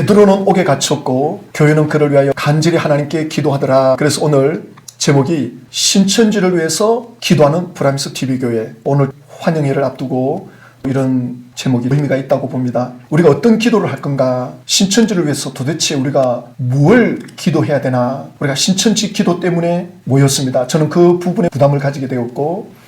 베드로는 옥에 갇혔고 교회는 그를 위하여 간절히 하나님께 기도하더라. 그래서 오늘 제목이 신천지를 위해서 기도하는 브라임스 TV교회. 오늘 환영회를 앞두고 이런 제목이 의미가 있다고 봅니다. 우리가 어떤 기도를 할 건가? 신천지를 위해서 도대체 우리가 뭘 기도해야 되나? 우리가 신천지 기도 때문에 모였습니다. 저는 그 부분에 부담을 가지게 되었고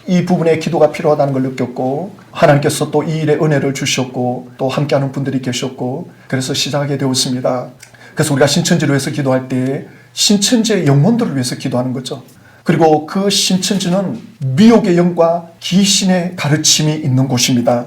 이 부분에 기도가 필요하다는 걸 느꼈고 하나님께서 또 이 일에 은혜를 주셨고 또 함께하는 분들이 계셨고 그래서 시작하게 되었습니다. 그래서 우리가 신천지를 위해서 기도할 때 신천지의 영혼들을 위해서 기도하는 거죠. 그리고 그 신천지는 미혹의 영과 귀신의 가르침이 있는 곳입니다.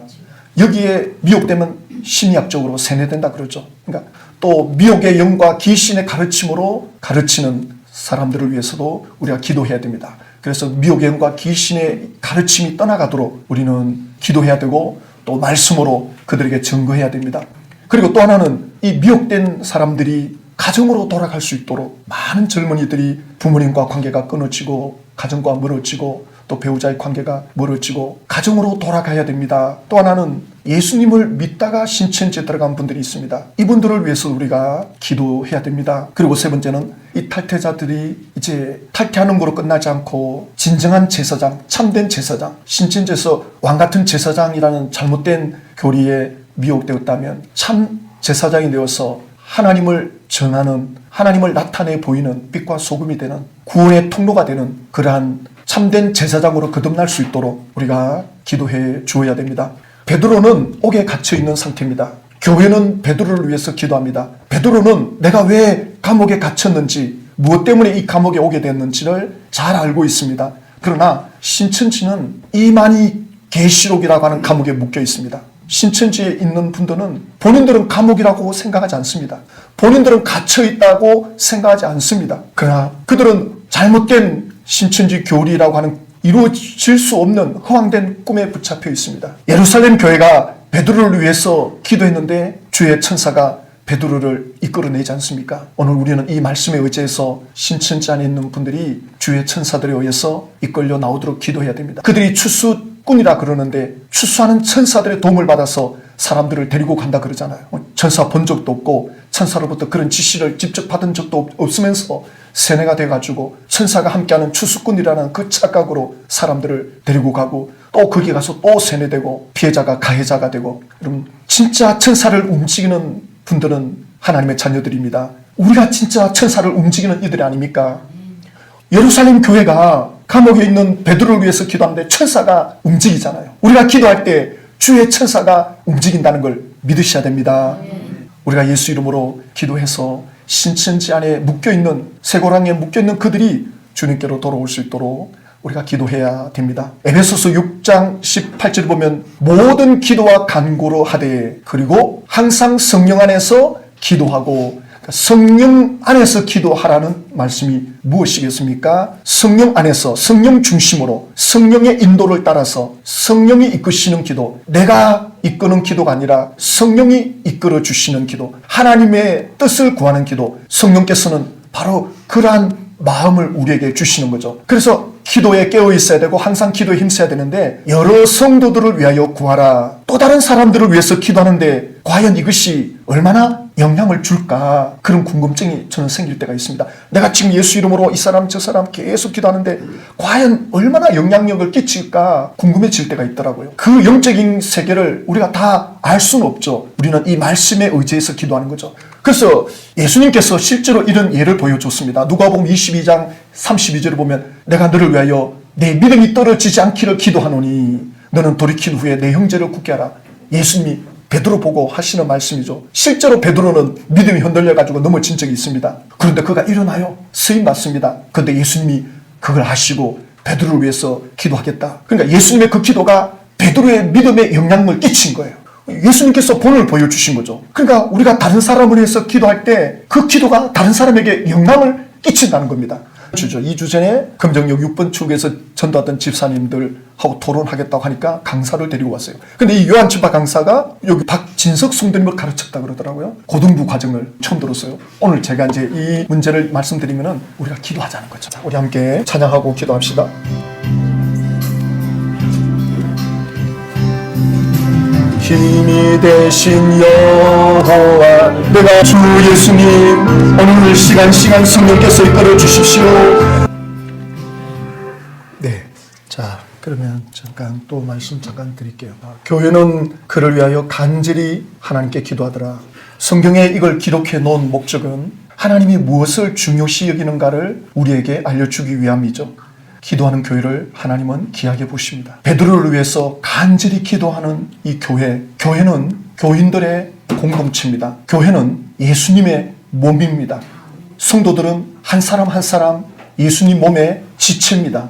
여기에 미혹되면 심리학적으로 세뇌된다 그러죠. 그러니까 또 미혹의 영과 귀신의 가르침으로 가르치는 사람들을 위해서도 우리가 기도해야 됩니다. 그래서 미혹의 영과 귀신의 가르침이 떠나가도록 우리는 기도해야 되고 또 말씀으로 그들에게 증거해야 됩니다. 그리고 또 하나는 이 미혹된 사람들이 가정으로 돌아갈 수 있도록 많은 젊은이들이 부모님과 관계가 끊어지고 가정과 멀어지고 또 배우자의 관계가 멀어지고 가정으로 돌아가야 됩니다. 또 하나는 예수님을 믿다가 신천지에 들어간 분들이 있습니다. 이분들을 위해서 우리가 기도해야 됩니다. 그리고 세 번째는 이 탈퇴자들이 이제 탈퇴하는 거로 끝나지 않고 진정한 제사장, 참된 제사장, 신천지에서 왕같은 제사장이라는 잘못된 교리에 미혹되었다면 참 제사장이 되어서 하나님을 전하는, 하나님을 나타내 보이는 빛과 소금이 되는 구원의 통로가 되는 그러한 참된 제사장으로 거듭날 수 있도록 우리가 기도해 주어야 됩니다. 베드로는 옥에 갇혀 있는 상태입니다. 교회는 베드로를 위해서 기도합니다. 베드로는 내가 왜 감옥에 갇혔는지, 무엇 때문에 이 감옥에 오게 됐는지를 잘 알고 있습니다. 그러나 신천지는 이만희 계시록이라고 하는 감옥에 묶여 있습니다. 신천지에 있는 분들은 본인들은 감옥이라고 생각하지 않습니다. 본인들은 갇혀 있다고 생각하지 않습니다. 그러나 그들은 잘못된 신천지 교리라고 하는 이루어질 수 없는 허황된 꿈에 붙잡혀 있습니다. 예루살렘 교회가 베드로를 위해서 기도했는데 주의 천사가 베드로를 이끌어내지 않습니까? 오늘 우리는 이 말씀에 의지해서 신천지 안에 있는 분들이 주의 천사들에 의해서 이끌려 나오도록 기도해야 됩니다. 그들이 추수꾼이라 그러는데 추수하는 천사들의 도움을 받아서 사람들을 데리고 간다 그러잖아요. 천사 본 적도 없고 천사로부터 그런 지시를 직접 받은 적도 없으면서 세뇌가 돼가지고 천사가 함께하는 추수꾼이라는 그 착각으로 사람들을 데리고 가고 또 거기 가서 또 세뇌되고 피해자가 가해자가 되고 여러분 진짜 천사를 움직이는 분들은 하나님의 자녀들입니다. 우리가 진짜 천사를 움직이는 이들이 아닙니까? 예루살렘 교회가 감옥에 있는 베드로를 위해서 기도하는데 천사가 움직이잖아요. 우리가 기도할 때 주의 천사가 움직인다는 걸 믿으셔야 됩니다. 우리가 예수 이름으로 기도해서 신천지 안에 묶여있는 쇠고랑에 묶여있는 그들이 주님께로 돌아올 수 있도록 우리가 기도해야 됩니다. 에베소서 6장 18절을 보면 모든 기도와 간구로 하되 그리고 항상 성령 안에서 기도하고 성령 안에서 기도하라는 말씀이 무엇이겠습니까? 성령 안에서 성령 중심으로 성령의 인도를 따라서 성령이 이끄시는 기도, 내가 이끄는 기도가 아니라 성령이 이끌어 주시는 기도, 하나님의 뜻을 구하는 기도, 성령께서는 바로 그러한 마음을 우리에게 주시는 거죠. 그래서 기도에 깨어 있어야 되고 항상 기도에 힘써야 되는데 여러 성도들을 위하여 구하라. 또 다른 사람들을 위해서 기도하는데 과연 이것이 얼마나 영향을 줄까? 그런 궁금증이 저는 생길 때가 있습니다. 내가 지금 예수 이름으로 이 사람 저 사람 계속 기도하는데 과연 얼마나 영향력을 끼칠까 궁금해질 때가 있더라고요. 그 영적인 세계를 우리가 다 알 수는 없죠. 우리는 이 말씀에 의지해서 기도하는 거죠. 그래서 예수님께서 실제로 이런 예를 보여줬습니다. 누가복음 22장 32절을 보면 내가 너를 위하여 내 믿음이 떨어지지 않기를 기도하노니 너는 돌이킨 후에 내 형제를 굳게 하라. 예수님이 베드로 보고 하시는 말씀이죠. 실제로 베드로는 믿음이 흔들려가지고 넘어진 적이 있습니다. 그런데 그가 일어나요. 쓰임 받습니다. 그런데 예수님이 그걸 하시고 베드로를 위해서 기도하겠다. 그러니까 예수님의 그 기도가 베드로의 믿음에 영향을 끼친 거예요. 예수님께서 본을 보여주신 거죠. 그러니까 우리가 다른 사람을 위해서 기도할 때 그 기도가 다른 사람에게 영향을 끼친다는 겁니다. 주죠. 2주 전에 금정역 6번 출구에서 전도하던 집사님들하고 토론하겠다고 하니까 강사를 데리고 왔어요. 근데 이 요한치파 강사가 여기 박진석 성도님을 가르쳤다 그러더라고요. 고등부 과정을 처음 들었어요. 오늘 제가 이제 이 문제를 말씀드리면은 우리가 기도하자는 거죠. 자, 우리 함께 찬양하고 기도합시다. 힘이 되신 여호와, 내가 주 예수님 오늘 시간 성령께서 이끌어 주십시오. 네, 자 그러면 잠깐 또 말씀 잠깐 드릴게요. 교회는 그를 위하여 간절히 하나님께 기도하더라. 성경에 이걸 기록해 놓은 목적은 하나님이 무엇을 중요시 여기는가를 우리에게 알려주기 위함이죠. 기도하는 교회를 하나님은 귀하게 보십니다. 베드로를 위해서 간절히 기도하는 이 교회는 교인들의 공동체입니다. 교회는 예수님의 몸입니다. 성도들은 한 사람 한 사람 예수님 몸의 지체입니다.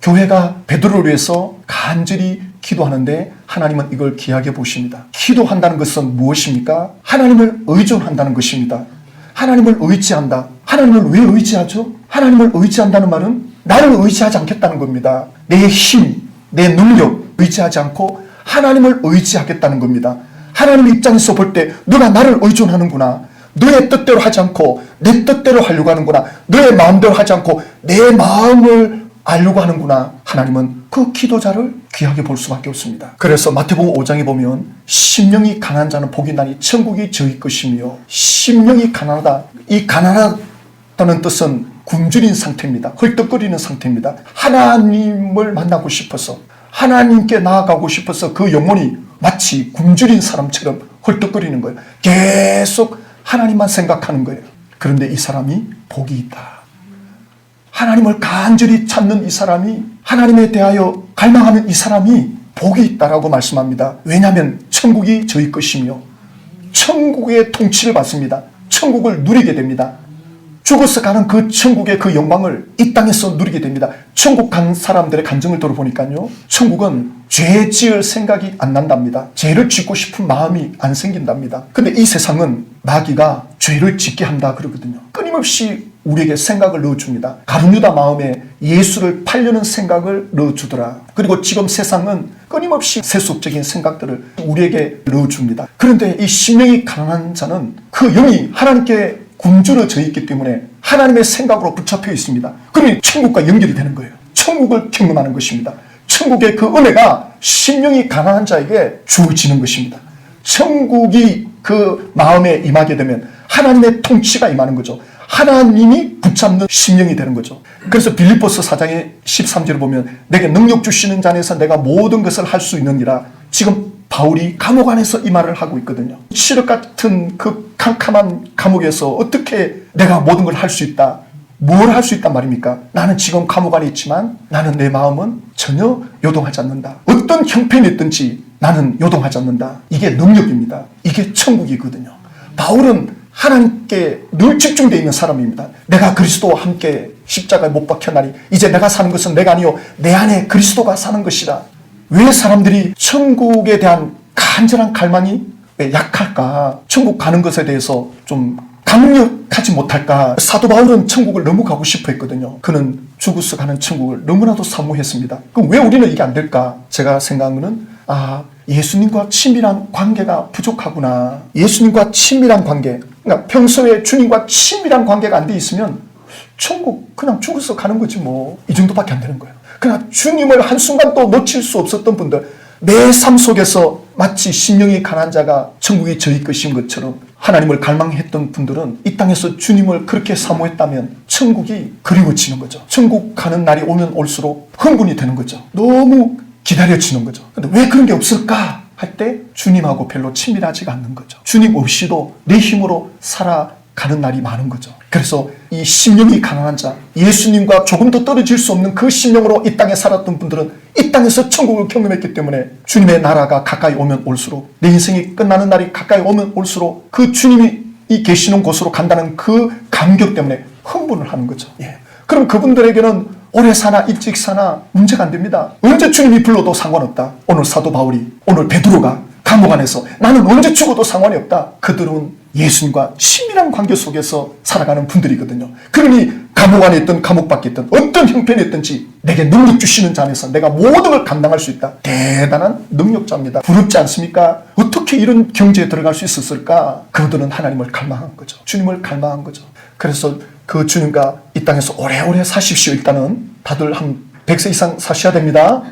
교회가 베드로를 위해서 간절히 기도하는데 하나님은 이걸 귀하게 보십니다. 기도한다는 것은 무엇입니까? 하나님을 의존한다는 것입니다. 하나님을 의지한다. 하나님을 왜 의지하죠? 하나님을 의지한다는 말은 나를 의지하지 않겠다는 겁니다. 내 힘, 내 능력 의지하지 않고 하나님을 의지하겠다는 겁니다. 하나님 입장에서 볼 때 너가 나를 의존하는구나. 너의 뜻대로 하지 않고 내 뜻대로 하려고 하는구나. 너의 마음대로 하지 않고 내 마음을 알려고 하는구나. 하나님은 그 기도자를 귀하게 볼 수밖에 없습니다. 그래서 마태복음 5장에 보면 심령이 가난한 자는 복이 나니 천국이 저희 것이며, 심령이 가난하다. 이 가난하다는 뜻은 굶주린 상태입니다. 헐떡거리는 상태입니다. 하나님을 만나고 싶어서, 하나님께 나아가고 싶어서 그 영혼이 마치 굶주린 사람처럼 헐떡거리는 거예요. 계속 하나님만 생각하는 거예요. 그런데 이 사람이 복이 있다. 하나님을 간절히 찾는 이 사람이, 하나님에 대하여 갈망하는 이 사람이 복이 있다라고 말씀합니다. 왜냐하면 천국이 저희 것이며 천국의 통치를 받습니다. 천국을 누리게 됩니다. 죽어서 가는 그 천국의 그 영광을 이 땅에서 누리게 됩니다. 천국 간 사람들의 감정을 들어보니까요, 천국은 죄 지을 생각이 안 난답니다. 죄를 짓고 싶은 마음이 안 생긴답니다. 근데 이 세상은 마귀가 죄를 짓게 한다 그러거든요. 끊임없이 우리에게 생각을 넣어줍니다. 가룟유다 마음에 예수를 팔려는 생각을 넣어주더라. 그리고 지금 세상은 끊임없이 세속적인 생각들을 우리에게 넣어줍니다. 그런데 이 심령이 가난한 자는 그 영이 하나님께 굶주려져 있기 때문에 하나님의 생각으로 붙잡혀 있습니다. 그러니 천국과 연결이 되는 거예요. 천국을 경험하는 것입니다. 천국의 그 은혜가 심령이 가난한 자에게 주어지는 것입니다. 천국이 그 마음에 임하게 되면 하나님의 통치가 임하는 거죠. 하나님이 붙잡는 심령이 되는 거죠. 그래서 빌립보서 4장의 13절을 보면 내게 능력 주시는 자 안에서 내가 모든 것을 할 수 있느니라. 지금 바울이 감옥 안에서 이 말을 하고 있거든요. 칠흑 같은 그 캄캄한 감옥에서 어떻게 내가 모든 걸 할 수 있다. 뭘 할 수 있단 말입니까? 나는 지금 감옥 안에 있지만 나는 내 마음은 전혀 요동하지 않는다. 어떤 형편이 있든지 나는 요동하지 않는다. 이게 능력입니다. 이게 천국이거든요. 바울은 하나님께 늘 집중되어 있는 사람입니다. 내가 그리스도와 함께 십자가에 못 박혔나니 이제 내가 사는 것은 내가 아니요 내 안에 그리스도가 사는 것이다. 왜 사람들이 천국에 대한 간절한 갈망이 왜 약할까? 천국 가는 것에 대해서 좀 강력하지 못할까? 사도 바울은 천국을 너무 가고 싶어 했거든요. 그는 죽어서 가는 천국을 너무나도 사모했습니다. 그럼 왜 우리는 이게 안 될까? 제가 생각하는 거는 예수님과 친밀한 관계가 부족하구나. 예수님과 친밀한 관계, 그러니까 평소에 주님과 친밀한 관계가 안 돼 있으면 천국 그냥 죽어서 가는 거지 뭐. 이 정도밖에 안 되는 거예요. 그러나 주님을 한순간도 놓칠 수 없었던 분들, 내 삶 속에서 마치 심령이 가난한 자가 천국이 저희 것인 것처럼 하나님을 갈망했던 분들은 이 땅에서 주님을 그렇게 사모했다면 천국이 그리워지는 거죠. 천국 가는 날이 오면 올수록 흥분이 되는 거죠. 너무 기다려지는 거죠. 근데 왜 그런 게 없을까 할 때 주님하고 별로 친밀하지가 않는 거죠. 주님 없이도 내 힘으로 살아가는 날이 많은 거죠. 그래서 이 심령이 가난한 자, 예수님과 조금 더 떨어질 수 없는 그 심령으로 이 땅에 살았던 분들은 이 땅에서 천국을 경험했기 때문에 주님의 나라가 가까이 오면 올수록, 내 인생이 끝나는 날이 가까이 오면 올수록 그 주님이 이 계시는 곳으로 간다는 그 감격 때문에 흥분을 하는 거죠. 예. 그럼 그분들에게는 오래 사나 일찍 사나 문제가 안 됩니다. 언제 주님이 불러도 상관없다. 오늘 사도 바울이, 오늘 베드로가 감옥 안에서 나는 언제 죽어도 상관이 없다. 그들은 예수님과 친밀한 관계 속에서 살아가는 분들이거든요. 그러니 감옥 안에 있든 감옥 밖에 있든 어떤 형편이 있든지 내게 능력 주시는 자 안에서 내가 모든 걸 감당할 수 있다. 대단한 능력자입니다. 부럽지 않습니까? 어떻게 이런 경지에 들어갈 수 있었을까? 그들은 하나님을 갈망한 거죠. 주님을 갈망한 거죠. 그래서 그 주님과 이 땅에서 오래오래 사십시오. 일단은 다들 한 100세 이상 사셔야 됩니다.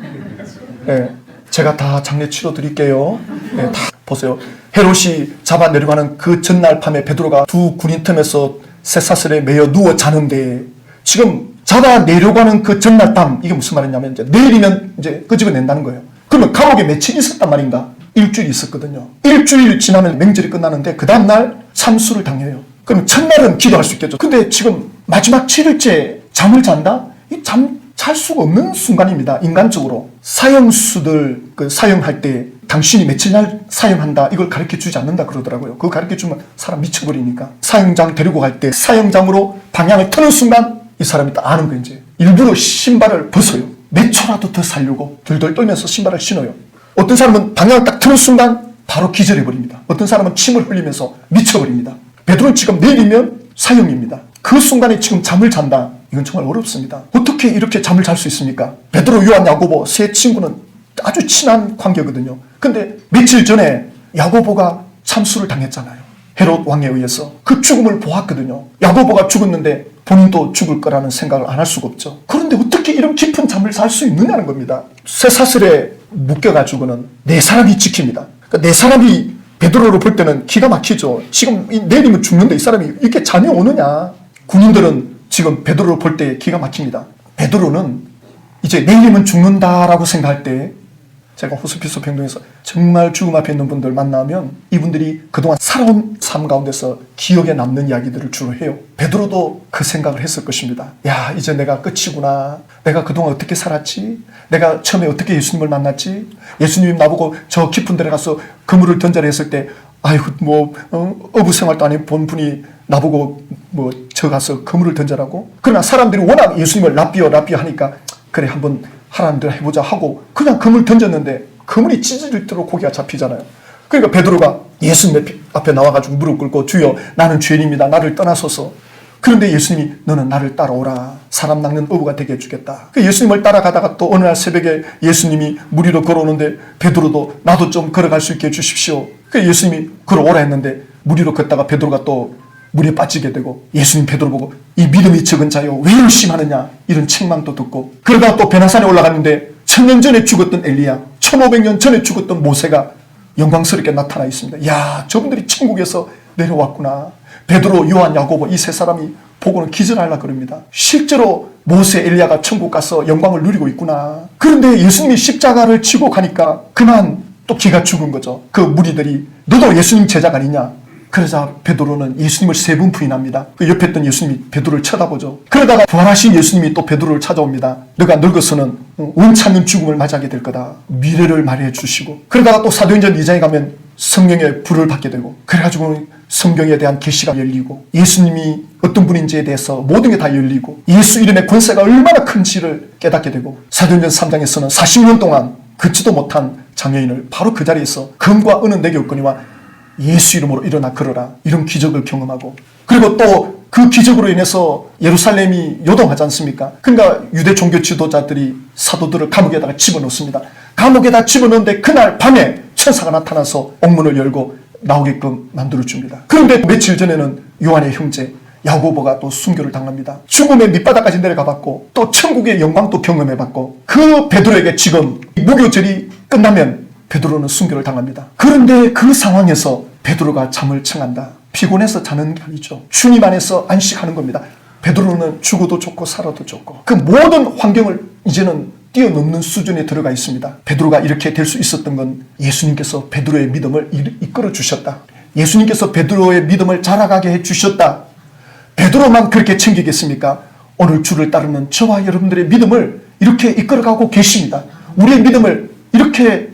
네, 제가 다 장례 치러 드릴게요. 네, 다 보세요. 헤롯이 잡아 내려가는 그 전날 밤에 베드로가 두 군인 틈에서 쇠사슬에 매여 누워 자는데, 지금 잡아 내려가는 그 전날 밤, 이게 무슨 말이냐면 이제 내일이면 이제 끄집어낸다는 거예요. 그러면 감옥에 며칠 있었단 말인가? 일주일 있었거든요. 일주일 지나면 맹절이 끝나는데 그 다음날 참수를 당해요. 그럼 첫날은 기도할 수 있겠죠. 근데 지금 마지막 7일째 잠을 잔다? 이 잠 잘 수가 없는 순간입니다. 인간적으로. 사형수들 사형할 때 당신이 며칠 날 사형한다, 이걸 가르쳐 주지 않는다 그러더라고요. 그거 가르쳐 주면 사람 미쳐버리니까. 사형장 데리고 갈 때 사형장으로 방향을 트는 순간 이 사람이 딱 아는 거예요. 이제 일부러 신발을 벗어요. 몇 초라도 더 살려고 덜덜 떨면서 신발을 신어요. 어떤 사람은 방향을 딱 트는 순간 바로 기절해버립니다. 어떤 사람은 침을 흘리면서 미쳐버립니다. 베드로는 지금 내일이면 사형입니다. 그 순간에 지금 잠을 잔다. 이건 정말 어렵습니다. 어떻게 이렇게 잠을 잘 수 있습니까? 베드로, 요한, 야고보 세 친구는 아주 친한 관계거든요. 근데 며칠 전에 야고보가 참수를 당했잖아요. 헤롯 왕에 의해서. 그 죽음을 보았거든요. 야고보가 죽었는데 본인도 죽을 거라는 생각을 안 할 수가 없죠. 그런데 어떻게 이런 깊은 잠을 잘 수 있느냐는 겁니다. 쇠사슬에 묶여가지고는 네 사람이 지킵니다. 그러니까 네 사람이 베드로를 볼 때는 기가 막히죠. 지금 내리면 죽는데 이 사람이 이렇게 잠이 오느냐. 군인들은 지금 베드로를 볼 때 기가 막힙니다. 베드로는 이제 내리면 죽는다라고 생각할 때, 제가 호스피스 병동에서 정말 죽음 앞에 있는 분들 만나면 이분들이 그동안 살아온 삶 가운데서 기억에 남는 이야기들을 주로 해요. 베드로도 그 생각을 했을 것입니다. 야, 이제 내가 끝이구나. 내가 그동안 어떻게 살았지? 내가 처음에 어떻게 예수님을 만났지? 예수님이 나보고 저 깊은 데에 가서 그물을 던져라 했을 때, 아이고 어부 생활도 안 해본 분이 나보고 저 가서 그물을 던져라고? 그러나 사람들이 워낙 예수님을 랍비어 하니까 그래 한번 하라는 대로 해보자 하고 그냥 그물 던졌는데 그물이 찢어질도록 고개가 잡히잖아요. 그러니까 베드로가 예수님 앞에 나와가지고 무릎 꿇고, 주여 나는 죄인입니다. 나를 떠나소서. 그런데 예수님이 너는 나를 따라오라. 사람 낚는 어부가 되게 해주겠다. 예수님을 따라가다가 또 어느 날 새벽에 예수님이 물 위로 걸어오는데 베드로도 나도 좀 걸어갈 수 있게 해주십시오. 예수님이 걸어오라 했는데 물 위로 걷다가 베드로가 또 물에 빠지게 되고, 예수님 베드로 보고 이 믿음이 적은 자여 왜 의심하느냐, 이런 책망도 듣고, 그러다가 또 베나산에 올라갔는데 1000년 전에 죽었던 엘리야, 1500년 전에 죽었던 모세가 영광스럽게 나타나 있습니다. 야, 저분들이 천국에서 내려왔구나. 베드로, 요한, 야고보 이 세 사람이 보고는 기절하려고 그럽니다. 실제로 모세, 엘리야가 천국 가서 영광을 누리고 있구나. 그런데 예수님이 십자가를 지고 가니까 그만 또 기가 죽은 거죠. 그 무리들이 너도 예수님 제자가 아니냐. 그러자 베드로는 예수님을 3번 부인합니다. 그 옆에 있던 예수님이 베드로를 쳐다보죠. 그러다가 부활하신 예수님이 또 베드로를 찾아옵니다. 너가 늙어서는 원찮는 죽음을 맞이하게 될 거다. 미래를 말해 주시고, 그러다가 또 사도행전 2장에 가면 성령의 불을 받게 되고, 그래가지고 성경에 대한 계시가 열리고, 예수님이 어떤 분인지에 대해서 모든 게 다 열리고, 예수 이름의 권세가 얼마나 큰지를 깨닫게 되고, 사도행전 3장에서는 40년 동안 걷지도 못한 장애인을 바로 그 자리에서 금과 은은 내게 없거니와 예수 이름으로 일어나 걸어라, 이런 기적을 경험하고, 그리고 또 그 기적으로 인해서 예루살렘이 요동하지 않습니까? 그러니까 유대 종교 지도자들이 사도들을 감옥에다가 집어넣습니다. 감옥에다 집어넣는데 그날 밤에 천사가 나타나서 옥문을 열고 나오게끔 만들어줍니다. 그런데 며칠 전에는 요한의 형제 야고보가 또 순교를 당합니다. 죽음의 밑바닥까지 내려가봤고 또 천국의 영광도 경험해봤고, 그 베드로에게 지금 무교절이 끝나면 베드로는 순교를 당합니다. 그런데 그 상황에서 베드로가 잠을 청한다. 피곤해서 자는 게 아니죠. 주님 안에서 안식하는 겁니다. 베드로는 죽어도 좋고 살아도 좋고 그 모든 환경을 이제는 뛰어넘는 수준에 들어가 있습니다. 베드로가 이렇게 될 수 있었던 건 예수님께서 베드로의 믿음을 이끌어 주셨다. 예수님께서 베드로의 믿음을 자라가게 해주셨다. 베드로만 그렇게 챙기겠습니까? 오늘 주를 따르는 저와 여러분들의 믿음을 이렇게 이끌어가고 계십니다. 우리의 믿음을 이렇게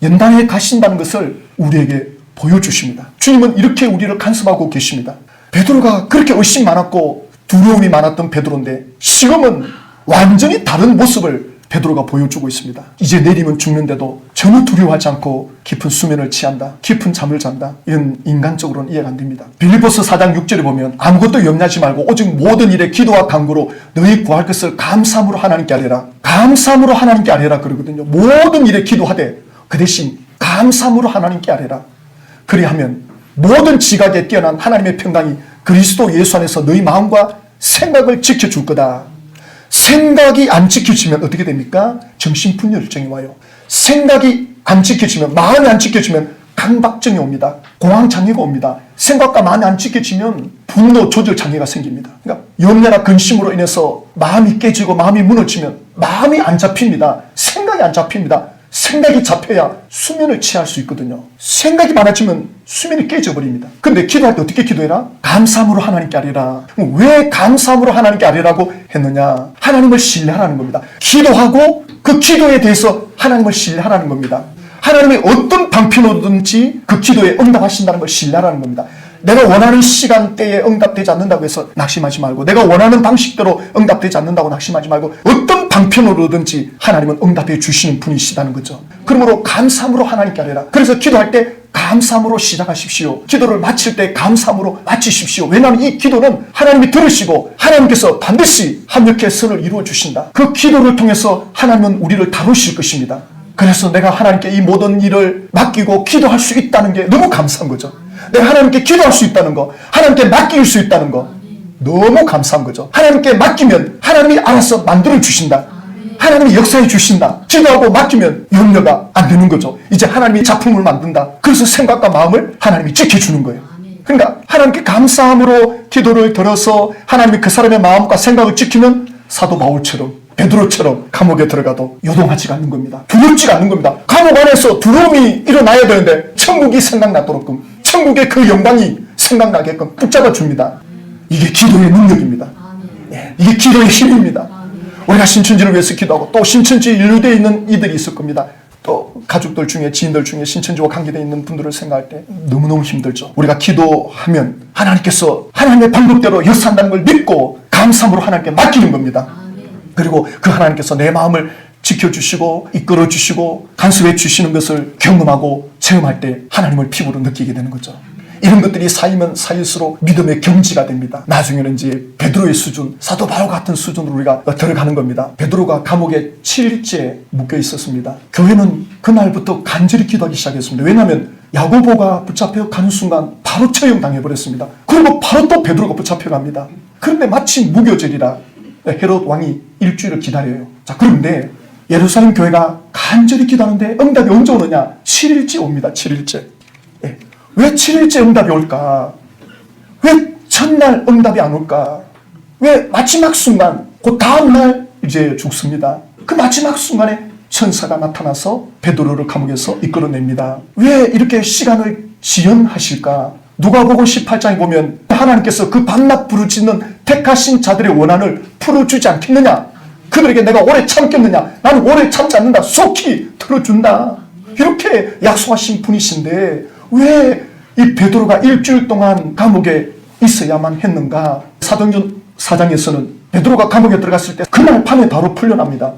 연단해 가신다는 것을 우리에게 보여주십니다. 주님은 이렇게 우리를 간섭하고 계십니다. 베드로가 그렇게 의심 많았고 두려움이 많았던 베드로인데 지금은 완전히 다른 모습을 베드로가 보여주고 있습니다. 이제 내리면 죽는데도 전혀 두려워하지 않고 깊은 수면을 취한다. 깊은 잠을 잔다. 이런 인간적으로는 이해가 안 됩니다. 빌립보서 4장 6절에 보면 아무것도 염려하지 말고 오직 모든 일에 기도와 간구로 너희 구할 것을 감사함으로 하나님께 아뢰라. 감사함으로 하나님께 아뢰라 그러거든요. 모든 일에 기도하되 그 대신 감사함으로 하나님께 아뢰라. 그리하면 모든 지각에 뛰어난 하나님의 평강이 그리스도 예수 안에서 너희 마음과 생각을 지켜줄 거다. 생각이 안 지켜지면 어떻게 됩니까? 정신분열증이 와요. 생각이 안 지켜지면, 마음이 안 지켜지면 강박증이 옵니다. 공황장애가 옵니다. 생각과 마음이 안 지켜지면 분노 조절 장애가 생깁니다. 그러니까 염려나 근심으로 인해서 마음이 깨지고 마음이 무너지면 마음이 안 잡힙니다. 생각이 안 잡힙니다. 생각이 잡혀야 수면을 취할 수 있거든요. 생각이 많아지면 수면이 깨져버립니다. 근데 기도할 때 어떻게 기도해라? 감사함으로 하나님께 아뢰라. 왜 감사함으로 하나님께 아뢰라고 했느냐? 하나님을 신뢰하라는 겁니다. 기도하고 그 기도에 대해서 하나님을 신뢰하라는 겁니다. 하나님이 어떤 방편으로든지 그 기도에 응답하신다는 걸 신뢰하라는 겁니다. 내가 원하는 시간대에 응답되지 않는다고 해서 낙심하지 말고, 내가 원하는 방식대로 응답되지 않는다고 낙심하지 말고, 어떤 방편으로든지 하나님은 응답해 주시는 분이시다는 거죠. 그러므로 감사함으로 하나님께 아뢰라. 그래서 기도할 때 감사함으로 시작하십시오. 기도를 마칠 때 감사함으로 마치십시오. 왜냐하면 이 기도는 하나님이 들으시고 하나님께서 반드시 합력의 선을 이루어 주신다. 그 기도를 통해서 하나님은 우리를 다루실 것입니다. 그래서 내가 하나님께 이 모든 일을 맡기고 기도할 수 있다는 게 너무 감사한 거죠. 내가 하나님께 기도할 수 있다는 거, 하나님께 맡길 수 있다는 거, 너무 감사한 거죠. 하나님께 맡기면 하나님이 알아서 만들어 주신다. 하나님이 역사해 주신다. 기도하고 맡기면 염려가 안 되는 거죠. 이제 하나님이 작품을 만든다. 그래서 생각과 마음을 하나님이 지켜주는 거예요. 그러니까 하나님께 감사함으로 기도를 들어서 하나님이 그 사람의 마음과 생각을 지키면 사도 바울처럼, 베드로처럼 감옥에 들어가도 요동하지가 않는 겁니다. 두렵지가 않는 겁니다. 감옥 안에서 두려움이 일어나야 되는데 천국이 생각나도록끔, 천국의 그 영광이 생각나게끔 붙잡아 줍니다. 이게 기도의 능력입니다. 이게 기도의 힘입니다. 우리가 신천지를 위해서 기도하고, 또 신천지 인류되어 있는 이들이 있을 겁니다. 또 가족들 중에, 지인들 중에 신천지와 관계되어 있는 분들을 생각할 때 너무너무 힘들죠. 우리가 기도하면 하나님께서 하나님의 방법대로 역사한다는 걸 믿고 감사함으로 하나님께 맡기는 겁니다. 그리고 그 하나님께서 내 마음을 지켜주시고 이끌어주시고 간섭해 주시는 것을 경험하고 체험할 때 하나님을 피부로 느끼게 되는 거죠. 이런 것들이 쌓이면 쌓일수록 믿음의 경지가 됩니다. 나중에는 이제 베드로의 수준, 사도 바울 같은 수준으로 우리가 들어가는 겁니다. 베드로가 감옥에 7일째 묶여 있었습니다. 교회는 그날부터 간절히 기도하기 시작했습니다. 왜냐하면 야고보가 붙잡혀 가는 순간 바로 처형당해버렸습니다. 그리고 바로 또 베드로가 붙잡혀갑니다. 그런데 마침 무교절이라 헤롯 왕이 일주일을 기다려요. 자, 그런데 예루살렘 교회가 간절히 기도하는데 응답이 언제 오느냐? 7일째 옵니다. 7일째. 왜 7일째 응답이 올까? 왜 첫날 응답이 안 올까? 왜 마지막 순간, 그 다음날 이제 죽습니다. 그 마지막 순간에 천사가 나타나서 베드로를 감옥에서 이끌어냅니다. 왜 이렇게 시간을 지연하실까? 누가복음 18장에 보면 하나님께서 그 밤낮 부르짖는 택하신 자들의 원한을 풀어주지 않겠느냐? 그들에게 내가 오래 참겠느냐? 나는 오래 참지 않는다. 속히 들어준다. 이렇게 약속하신 분이신데 왜 이 베드로가 일주일 동안 감옥에 있어야만 했는가? 사도행전 4장에서는 베드로가 감옥에 들어갔을 때 그날 밤에 바로 풀려납니다.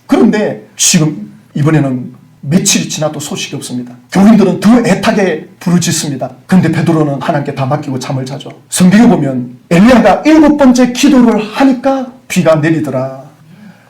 그런데 지금 이번에는 며칠이 지나도 소식이 없습니다. 교인들은 더 애타게 부르짖습니다. 그런데 베드로는 하나님께 다 맡기고 잠을 자죠. 성경에 보면 엘리야가 7번째 기도를 하니까 비가 내리더라.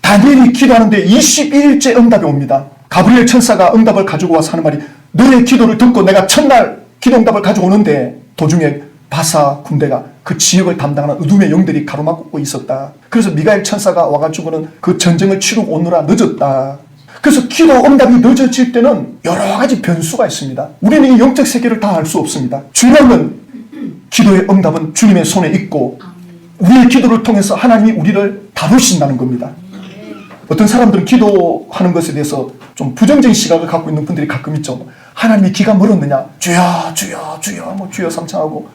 다니엘이 기도하는데 21일째 응답이 옵니다. 가브리엘 천사가 응답을 가지고 와서 하는 말이, 너의 기도를 듣고 내가 첫날 기도 응답을 가지고 오는데 도중에 바사 군대가 그 지역을 담당하는 어둠의 영들이 가로막고 있었다. 그래서 미가엘 천사가 와가지고는 그 전쟁을 치르고 오느라 늦었다. 그래서 기도 응답이 늦어질 때는 여러 가지 변수가 있습니다. 우리는 이 영적 세계를 다 알 수 없습니다. 중요한 건 기도의 응답은 주님의 손에 있고 우리의 기도를 통해서 하나님이 우리를 다루신다는 겁니다. 어떤 사람들은 기도하는 것에 대해서 좀 부정적인 시각을 갖고 있는 분들이 가끔 있죠. 하나님이 기가 멀었느냐? 주여 주여 주여 뭐 주여 삼창하고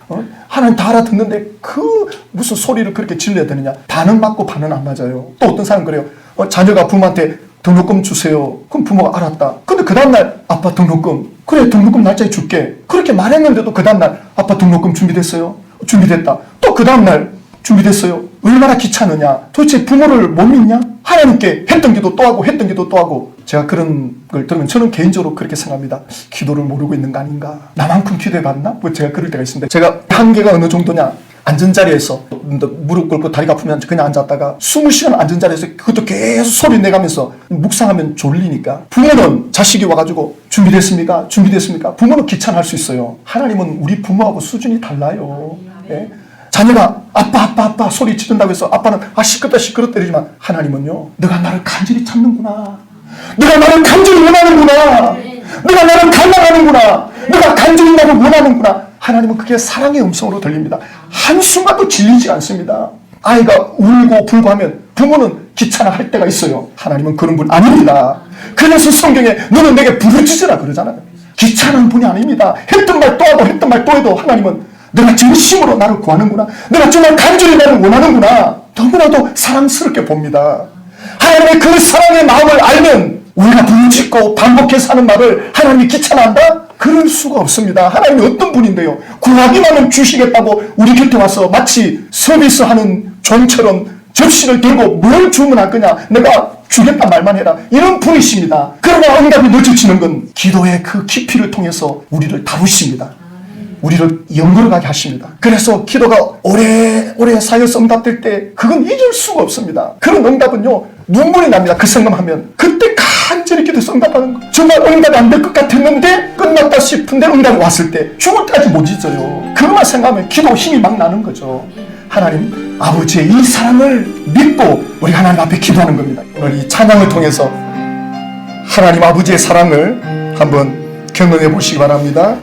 하나님 다 알아듣는데 그 무슨 소리를 그렇게 질러야 되느냐? 반은 맞고 반은 안 맞아요. 또 어떤 사람은 그래요. 자녀가 부모한테 등록금 주세요. 그럼 부모가 알았다. 근데 그 다음날 아빠 등록금, 그래 등록금 날짜에 줄게. 그렇게 말했는데도 그 다음날 아빠 등록금 준비됐어요? 준비됐다. 또 그 다음날 준비됐어요? 얼마나 귀찮으냐? 도대체 부모를 못 믿냐? 하나님께 했던 기도 또 하고 했던 기도 또 하고. 제가 그런 걸 들으면 저는 개인적으로 그렇게 생각합니다. 기도를 모르고 있는 거 아닌가? 나만큼 기도해봤나? 뭐 제가 그럴 때가 있는데, 제가 한계가 어느 정도냐? 앉은 자리에서 무릎 꿇고 다리가 아프면 그냥 앉았다가 20시간 앉은 자리에서 그것도 계속 소리 내가면서 묵상하면 졸리니까. 부모는 자식이 와가지고 준비됐습니까? 준비됐습니까? 부모는 귀찮아할 수 있어요. 하나님은 우리 부모하고 수준이 달라요. 예? 자녀가 아빠 소리 지른다고 해서 아빠는 시끄럽다 때리지만 하나님은요, 너가 나를 간절히 찾는구나. 너가 나를 간절히 원하는구나. 너가 나를 갈망하는구나. 내가 간절히 나를 원하는구나. 하나님은 그게 사랑의 음성으로 들립니다. 한순간도 질리지 않습니다. 아이가 울고 불고하면 부모는 귀찮아할 때가 있어요. 하나님은 그런 분 아닙니다. 그래서 성경에 너는 내게 부르짖으라 그러잖아요. 귀찮은 분이 아닙니다. 했던 말 또 하고 했던 말 또 해도 하나님은 내가 진심으로 나를 구하는구나. 내가 정말 간절히 나를 원하는구나. 너무나도 사랑스럽게 봅니다. 하나님의 그 사랑의 마음을 알면 우리가 부르짖고 반복해서 하는 말을 하나님이 귀찮아한다? 그럴 수가 없습니다. 하나님이 어떤 분인데요. 구하기만 하면 주시겠다고 우리 곁에 와서 마치 서비스하는 종처럼 접시를 들고 뭘 주문할 거냐. 내가 주겠다 말만 해라. 이런 분이십니다. 그러나 응답이 늦어지는 건 기도의 그 깊이를 통해서 우리를 다루십니다. 우리를 연결하게 하십니다. 그래서 기도가 오래오래 쌓여서 응답될 때 그건 잊을 수가 없습니다. 그런 응답은요 눈물이 납니다. 그 생각하면 그때 간절히 기도해서 응답하는 거. 정말 응답이 안 될 것 같았는데 끝났다 싶은데 응답이 왔을 때 죽을 때까지 못 잊어요. 그것만 생각하면 기도 힘이 막 나는 거죠. 하나님 아버지의 이 사랑을 믿고 우리 하나님 앞에 기도하는 겁니다. 오늘 이 찬양을 통해서 하나님 아버지의 사랑을 한번 경험해 보시기 바랍니다.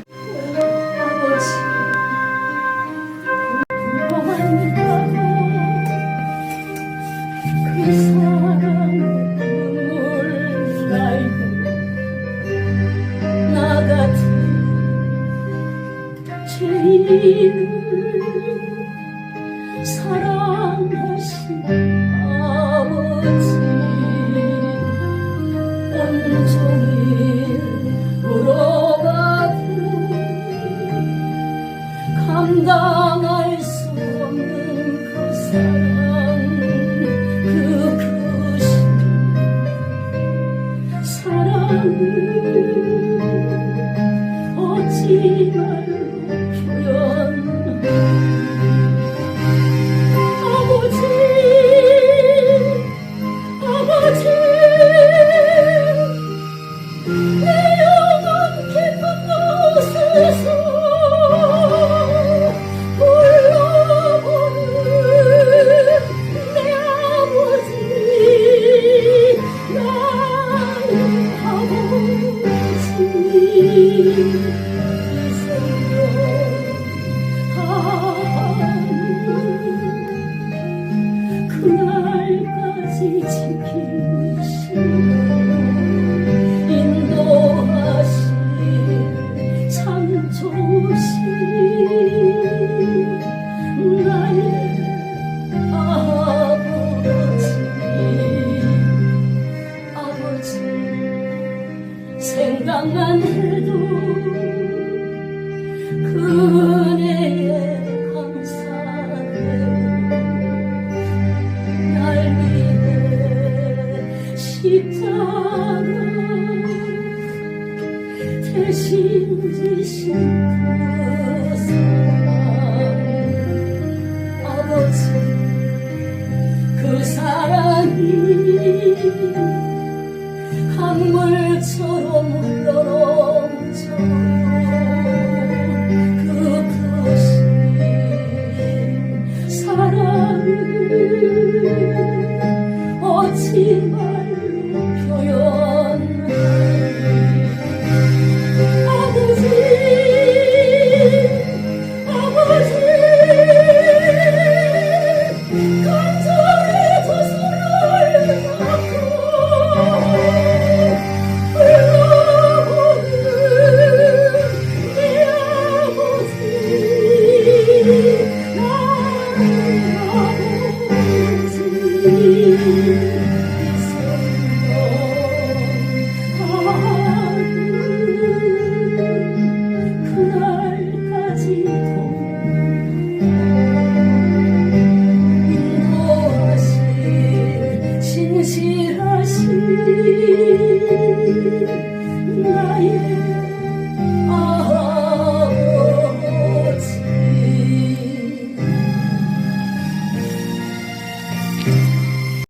사랑하신 아버지 온종일 울어가도 감당할 수 없는 그 사랑 그 크신 사랑을 어찌 말로 표현 그날까지 지키시고 인도하신 참 좋으신 나의 아버지 생각만 해도 그 은혜에 십자가 대신 지신 그 사랑